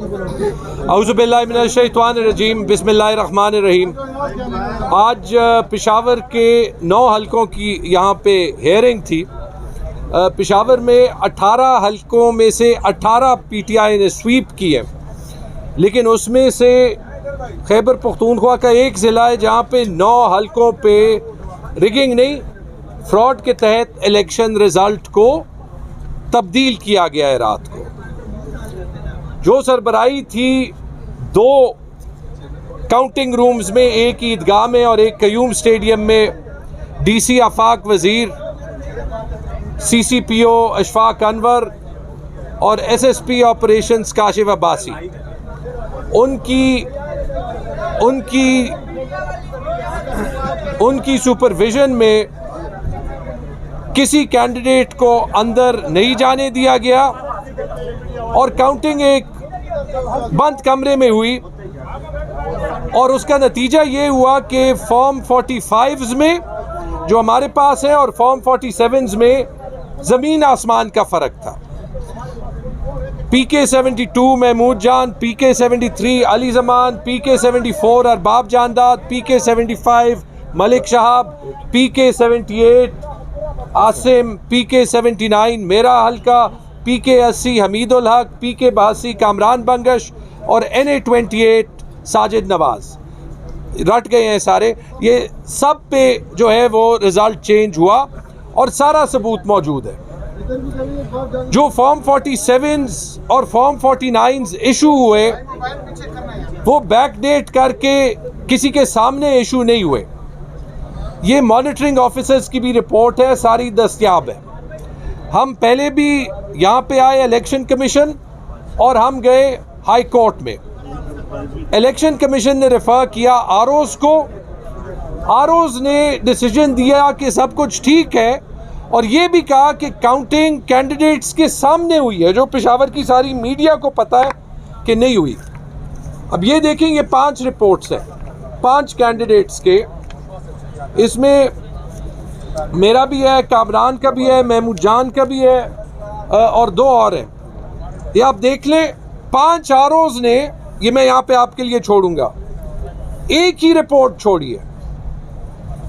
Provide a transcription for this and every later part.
औज़ुबिल्लाहि मिनश्शैतानिर्रजीम बिस्मिल्लाहिर्रहमानिर्रहीम। आज पेशावर के 9 हलकों की यहाँ पे हेयरिंग थी। पेशावर में 18 हलकों में से 18 पीटीआई ने स्वीप की है, लेकिन उसमें से खैबर पख्तूनख्वा का एक ज़िला है जहाँ पे 9 हलकों पे रिगिंग नहीं, फ्रॉड के तहत इलेक्शन रिज़ल्ट को तब्दील किया गया है। रात को जो सरबराही थी 2 काउंटिंग रूम्स में, एक ईदगाह में और एक कयूम स्टेडियम में, डीसी आफाक वज़ीर, सीसीपीओ अशफाक अनवर और एसएसपी ऑपरेशंस काशिफ अब्बासी, उनकी सुपरविजन में किसी कैंडिडेट को अंदर नहीं जाने दिया गया और काउंटिंग एक बंद कमरे में हुई। और उसका नतीजा ये हुआ कि फॉर्म 45 में जो हमारे पास है और फॉर्म 47 में ज़मीन आसमान का फ़र्क था। PK 72 महमूद जान, PK 73 अली ज़मान, PK 74 Arbab जानदाद, PK 75 Malik Shahab, PK 78 Asim, PK 79 मेरा हल्का, PK 80 हमीदुल हक, PK 82 कामरान बंगश और NA 28 साजिद नवाज। रट गए हैं सारे। ये सब पे जो है वो रिज़ल्ट चेंज हुआ और सारा सबूत मौजूद है। जो फॉर्म 47 और फॉर्म 49 इशू हुए वो बैकडेट करके किसी के सामने इशू नहीं हुए। ये मॉनिटरिंग ऑफिसर्स की भी रिपोर्ट है, सारी दस्तयाब है। हम पहले भी यहाँ पे आए इलेक्शन कमीशन और हम गए हाई कोर्ट में। इलेक्शन कमीशन ने रेफर किया आरओज़ को, आरओज़ ने डिसीजन दिया कि सब कुछ ठीक है और ये भी कहा कि काउंटिंग कैंडिडेट्स के सामने हुई है, जो पेशावर की सारी मीडिया को पता है कि नहीं हुई। अब ये देखेंगे 5 रिपोर्ट्स हैं 5 कैंडिडेट्स के, इसमें मेरा भी है, कामरान का भी है, महमूद जान का भी है और 2 और हैं। ये आप देख लें 5 आरओज़ ने, ये मैं यहाँ पे आपके लिए छोड़ूंगा, एक ही रिपोर्ट छोड़ी है।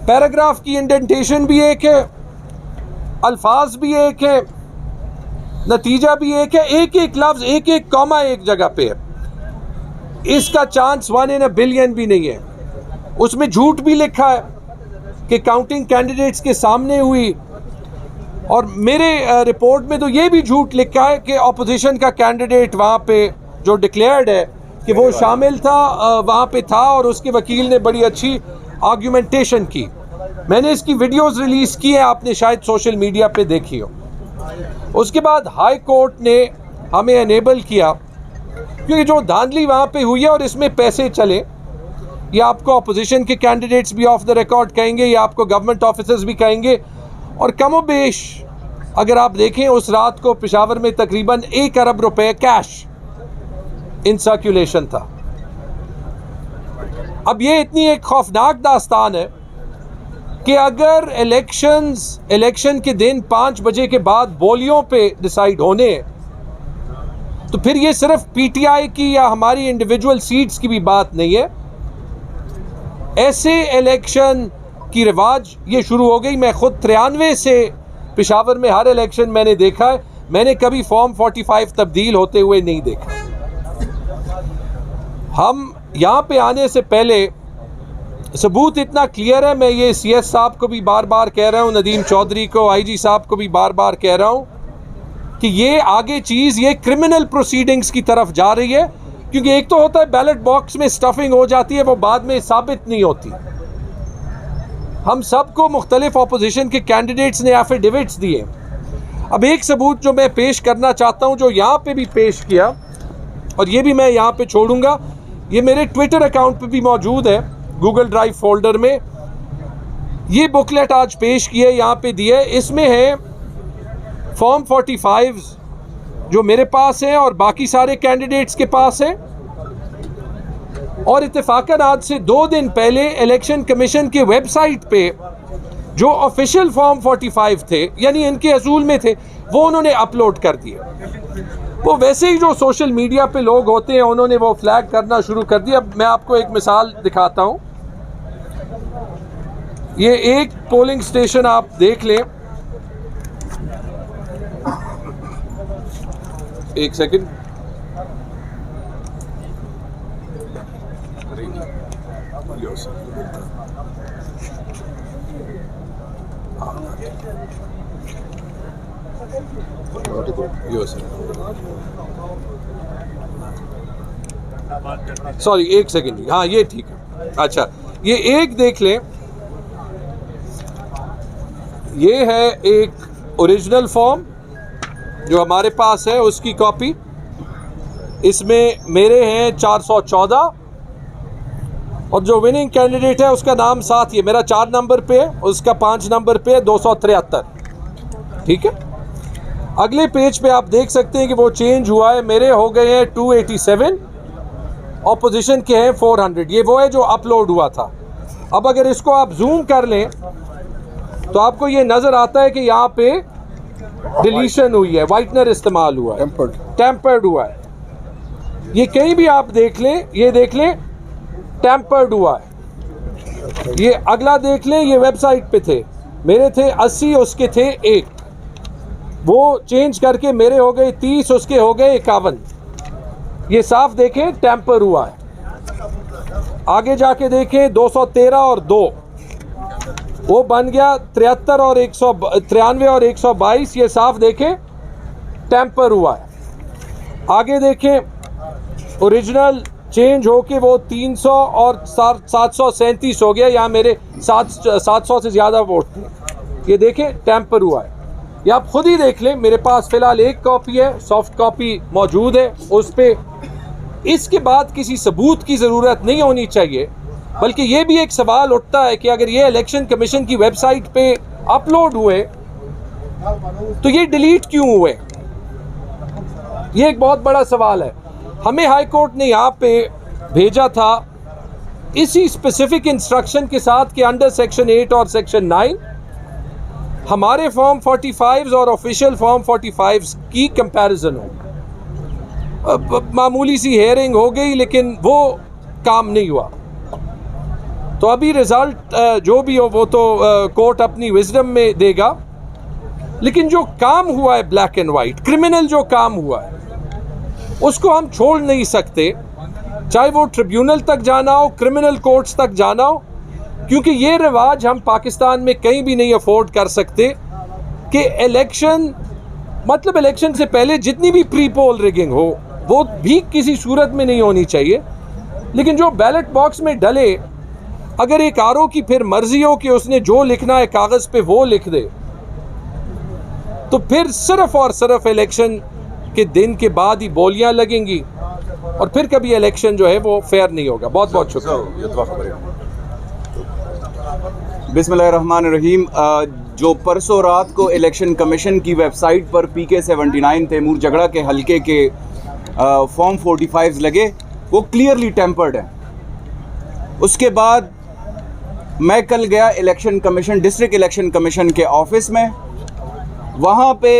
पैराग्राफ की इंडेंटेशन भी एक है, अल्फाज भी एक है, नतीजा भी एक है, एक लफ्ज़ एक कॉमा एक जगह पे है। इसका चांस 1 in a billion भी नहीं है। उसमें झूठ भी लिखा है कि काउंटिंग कैंडिडेट्स के सामने हुई और मेरे रिपोर्ट में तो ये भी झूठ लिखा है कि अपोजिशन का कैंडिडेट वहाँ पे जो डिक्लेयर्ड है कि वो शामिल था, वहाँ पे था और उसके वकील ने बड़ी अच्छी आर्गुमेंटेशन की। मैंने इसकी वीडियोस रिलीज़ की है, आपने शायद सोशल मीडिया पे देखी हो। उसके बाद हाई कोर्ट ने हमें एनेबल किया, क्योंकि जो धांधली वहाँ पे हुई है और इसमें पैसे चले, ये आपको अपोजिशन के कैंडिडेट्स भी ऑफ द रिकॉर्ड कहेंगे, या आपको गवर्नमेंट ऑफिसर्स भी कहेंगे। और कमोबेश अगर आप देखें उस रात को पेशावर में तकरीबन 1 अरब रुपए कैश इन सर्कुलेशन था। अब ये इतनी एक खौफनाक दास्तान है कि अगर इलेक्शन के दिन 5 बजे के बाद बोलियों पे डिसाइड होने, तो फिर ये सिर्फ पीटीआई की या हमारी इंडिविजुअल सीट्स की भी बात नहीं है। ऐसे इलेक्शन की रिवाज ये शुरू हो गई। मैं खुद 93 से पेशावर में हर इलेक्शन मैंने देखा है, मैंने कभी फॉर्म 45 तब्दील होते हुए नहीं देखा। हम यहाँ पे आने से पहले सबूत इतना क्लियर है, मैं ये CS साहब को भी बार बार कह रहा हूँ, नदीम चौधरी को, IG साहब को भी बार बार कह रहा हूँ कि ये आगे चीज़ ये क्रिमिनल प्रोसीडिंग्स की तरफ जा रही है। क्योंकि एक तो होता है बैलेट बॉक्स में स्टफिंग हो जाती है, वो बाद में साबित नहीं होती। हम सबको मुख्तलिफ अपोजिशन के कैंडिडेट्स ने एफिडेविट्स दिए। अब एक सबूत जो मैं पेश करना चाहता हूँ, जो यहाँ पे भी पेश किया और ये भी मैं यहाँ पे छोड़ूंगा, ये मेरे ट्विटर अकाउंट पे भी मौजूद है, गूगल ड्राइव फोल्डर में। ये बुकलेट आज पेश किए, यहाँ पे दिए। इसमें है फॉर्म 45 जो मेरे पास है और बाकी सारे कैंडिडेट्स के पास है, और इत्तेफाकन आज से 2 दिन पहले इलेक्शन कमीशन के वेबसाइट पे जो ऑफिशियल फॉर्म 45 थे, यानी इनके असूल में थे, वो उन्होंने अपलोड कर दिए। वो वैसे ही जो सोशल मीडिया पे लोग होते हैं उन्होंने वो फ्लैग करना शुरू कर दिया। मैं आपको एक मिसाल दिखाता हूँ। ये एक पोलिंग स्टेशन आप देख लें, एक सेकंड, सॉरी एक सेकंड, हाँ ये ठीक है। अच्छा ये एक देख लें, ये है एक ओरिजिनल फॉर्म जो हमारे पास है, उसकी कॉपी। इसमें मेरे हैं 414 और जो विनिंग कैंडिडेट है उसका नाम साथ ही, मेरा 4 नंबर पे है, उसका 5 नंबर पे है 273। ठीक है, अगले पेज पे आप देख सकते हैं कि वो चेंज हुआ है, मेरे हो गए हैं 287, ऑपोजिशन के हैं 400। ये वो है जो अपलोड हुआ था। अब अगर इसको आप जूम कर लें तो आपको ये नज़र आता है कि यहाँ पे डिलीशन हुई है, वाइटनर इस्तेमाल हुआ है, टेम्पर्ड हुआ है। ये कहीं भी आप देख लें, ये देख लें टेम्पर्ड हुआ है। ये अगला देख लें, ये वेबसाइट पे थे, मेरे थे 80, उसके थे 1, वो चेंज करके मेरे हो गए 30, उसके हो गए 51। ये साफ देखें टेम्पर हुआ है। आगे जाके देखें 213 और 2, वो बन गया 73 और 193 और 122। ये साफ देखें टेम्पर हुआ है। आगे देखें ओरिजिनल चेंज होके वो 300 और 737 हो गया, यहाँ मेरे 700 से ज़्यादा वोट थे। ये देखें टेम्पर हुआ है। ये आप खुद ही देख लें, मेरे पास फ़िलहाल एक कॉपी है, सॉफ्ट कॉपी मौजूद है उस पर। इसके बाद किसी सबूत की ज़रूरत नहीं होनी चाहिए, बल्कि ये भी एक सवाल उठता है कि अगर ये इलेक्शन कमीशन की वेबसाइट पे अपलोड हुए तो ये डिलीट क्यों हुए? ये एक बहुत बड़ा सवाल है। हमें हाई कोर्ट ने यहाँ पे भेजा था इसी स्पेसिफिक इंस्ट्रक्शन के साथ कि अंडर सेक्शन 8 और सेक्शन 9 हमारे फॉर्म 45 और ऑफिशियल फॉर्म 45 की कंपैरिजन हो। मामूली सी हेयरिंग हो गई लेकिन वो काम नहीं हुआ। तो अभी रिजल्ट जो भी हो वो तो कोर्ट अपनी विजडम में देगा, लेकिन जो काम हुआ है ब्लैक एंड वाइट, क्रिमिनल जो काम हुआ है उसको हम छोड़ नहीं सकते, चाहे वो ट्रिब्यूनल तक जाना हो, क्रिमिनल कोर्ट्स तक जाना हो, क्योंकि ये रिवाज हम पाकिस्तान में कहीं भी नहीं अफोर्ड कर सकते कि इलेक्शन मतलब इलेक्शन से पहले जितनी भी प्री पोल रिगिंग हो वो भी किसी सूरत में नहीं होनी चाहिए। लेकिन जो बैलेट बॉक्स में डले, अगर एक आरओ की फिर मर्जी हो कि उसने जो लिखना है कागज़ पे वो लिख दे, तो फिर सिर्फ और सिर्फ इलेक्शन के दिन के बाद ही बोलियां लगेंगी और फिर कभी इलेक्शन जो है वो फेयर नहीं होगा। बहुत बहुत शुक्रिया। बिस्मिल्लाहिर्रहमानिर्रहीम। जो परसों रात को इलेक्शन कमीशन की वेबसाइट पर PK 79 तैमूर जगड़ा के हलके के फॉर्म 45 लगे, वो क्लियरली टेम्पर्ड हैं। उसके बाद मैं कल गया election commission, district election commission के ऑफिस में, वहाँ पे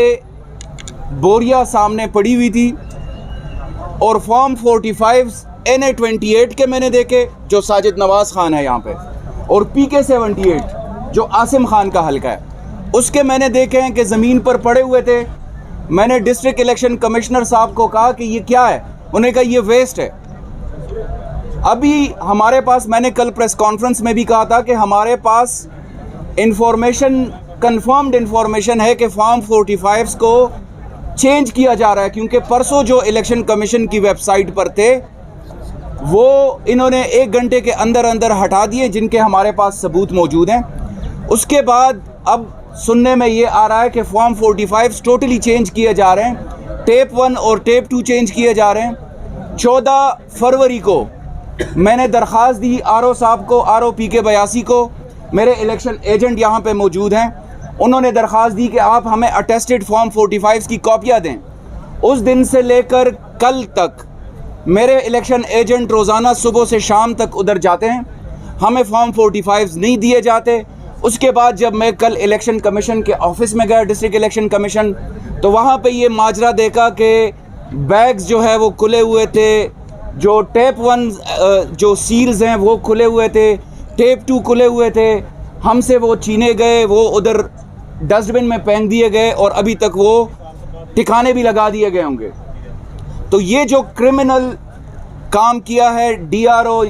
बोरिया सामने पड़ी हुई थी और फॉर्म 45 NA 28 के मैंने देखे जो साजिद नवाज़ खान है यहाँ पे, और PK 78 जो आसिम खान का हल्का है उसके मैंने देखे हैं कि ज़मीन पर पड़े हुए थे। मैंने डिस्ट्रिक्ट इलेक्शन कमिश्नर साहब को कहा कि ये क्या है, उन्होंने कहा ये वेस्ट है। अभी हमारे पास, मैंने कल प्रेस कॉन्फ्रेंस में भी कहा था कि हमारे पास इंफॉर्मेशन, कंफर्म्ड इंफॉर्मेशन है कि फॉर्म 45 को चेंज किया जा रहा है, क्योंकि परसों जो इलेक्शन कमीशन की वेबसाइट पर थे वो इन्होंने 1 घंटे के अंदर अंदर हटा दिए, जिनके हमारे पास सबूत मौजूद हैं। उसके बाद अब सुनने में ये आ रहा है कि फॉर्म 45 टोटली चेंज किए जा रहे हैं, टेप 1 और टेप 2 चेंज किए जा रहे हैं। 14 फरवरी को मैंने दरख्वास्त दी आरओ साहब को, आरओ PK 82 को, मेरे इलेक्शन एजेंट यहाँ पे मौजूद हैं, उन्होंने दरख्वास्त दी कि आप हमें अटेस्टेड फॉर्म 45 की कॉपियाँ दें। उस दिन से लेकर कल तक मेरे इलेक्शन एजेंट रोज़ाना सुबह से शाम तक उधर जाते हैं, हमें फॉर्म 45 नहीं दिए जाते। उसके बाद जब मैं कल इलेक्शन कमीशन के ऑफिस में गया, डिस्ट्रिक्ट इलेक्शन कमीशन, तो वहाँ पे ये माजरा देखा कि बैग्स जो है वो खुले हुए थे, जो टेप 1 जो सील्स हैं वो खुले हुए थे, टेप 2 खुले हुए थे, हमसे वो छीने गए, वो उधर डस्टबिन में फेंक दिए गए और अभी तक वो ठिकाने भी लगा दिए गए होंगे। तो ये जो क्रिमिनल काम किया है DRO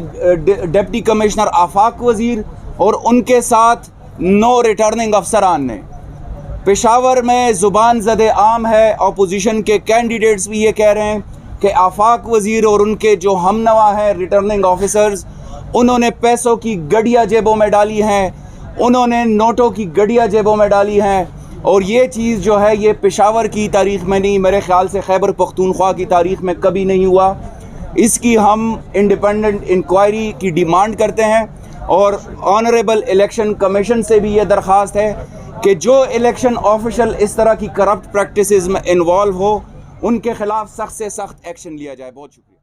डिप्टी कमिश्नर आफाक वज़ीर और उनके साथ 9 रिटर्निंग अफसरान ने, पेशावर में ज़ुबान ज़द आम है, अपोजिशन के कैंडिडेट्स भी ये कह रहे हैं कि आफाक वज़ीर और उनके जो हमनवा हैं रिटर्निंग ऑफिसर्स, उन्होंने पैसों की गड्डियाँ जेबों में डाली हैं, उन्होंने नोटों की गड्डियाँ जेबों में डाली हैं। और ये चीज़ जो है ये पेशावर की तारीख़ में नहीं, मेरे ख़्याल से खैबर पख्तूनख्वा की तारीख़ में कभी नहीं हुआ। इसकी हम इंडिपेंडेंट इंक्वायरी की डिमांड करते हैं और ऑनरेबल इलेक्शन कमीशन से भी ये दरख्वास्त है कि जो इलेक्शन ऑफिशियल इस तरह की करप्ट प्रैक्टिसेस में इन्वॉल्व हो उनके ख़िलाफ़ सख्त से सख्त एक्शन लिया जाए। बहुत शुक्रिया।